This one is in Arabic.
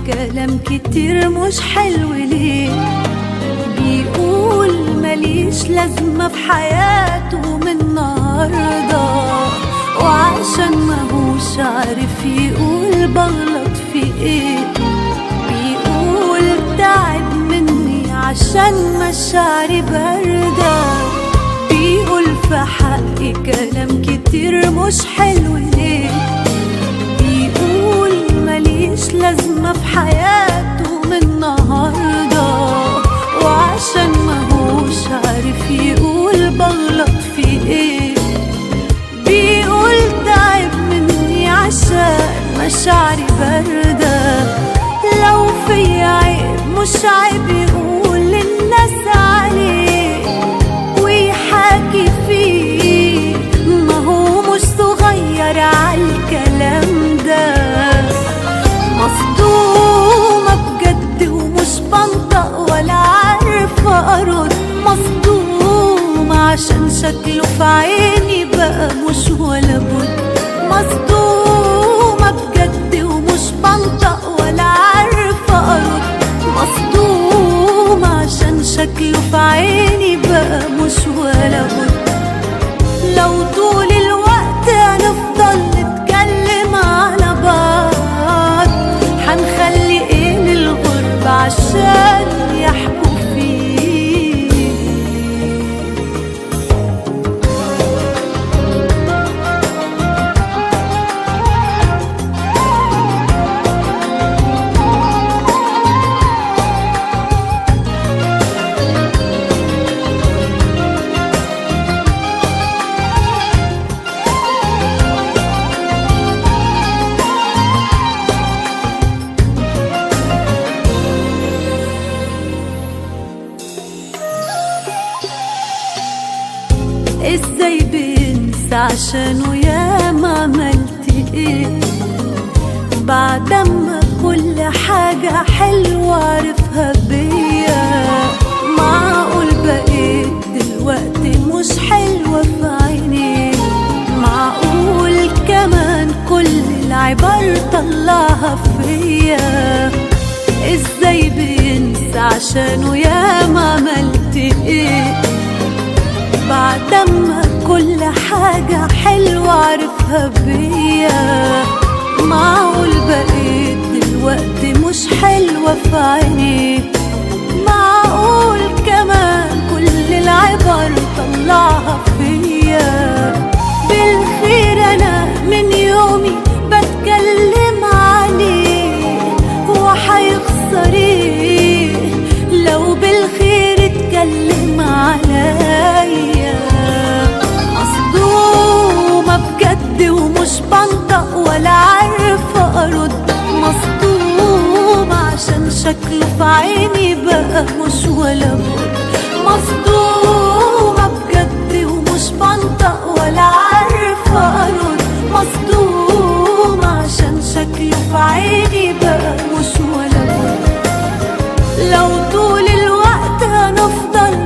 كلام كتير مش حلو ليه، بيقول ماليش لازمة في حياته من النهاردة، وعشان ماهوش عارف يقول بغلط في ايه، بيقول تعب مني عشان مشاعري باردة، بيقول في حقي كلام كتير مش حلو ليه، بيقول ماليش لازمة في حياته من النهاردة، وعشان ماهوش عارف يقول بغلط في ايه، بيقول تعب مني عشان مشاعري باردة. لو في عيب مش عيب يقول للناس عليه ويحاكي فيه، ما هو مش صغير عالكلام ده. مصدومة بجد ومش بنطق ولا عارفة أرد، مصدومة عشان شكله في عيني بقى مش ولا بد، مصدومة بجد ومش بنطق ولا عارفة أرد، مصدومة عشان شكله في عيني بقى مش ولا بد. لو طول الوقت هنفضل نتكلم على بعض، هنخلي ايه للغرب عشان يحكوا فيه. ازاي بينسى عشانه ياما عملت ايه، بعدما كل حاجة حلوة عرفها بيا، معقول بقيت دلوقتي مش حلوة في عينيه، معقول كمان كل العبر طلعها فيا. ازاي بينسى عشانه ياما عملت ايه، بعدما كل حاجة حلوة عرفها بيا، معقول بقيت دلوقتي مش حلوة في عينيه، معقول كمان كل العبر طلعها فيا. بالخير أنا من يومي بتكلم عليه، وحيخسر ايه لو بالخير اتكلم عليا. مصدومة بجد ومش بنطق ولا عارفة أرد، مصدومة عشان شكله في عيني بقى مش ولا بد، مصدومة بجد ومش بنطق ولا عارفة أرد، مصدومة عشان شكله في عيني بقى مش ولا بد. لو طول الوقت هنفضل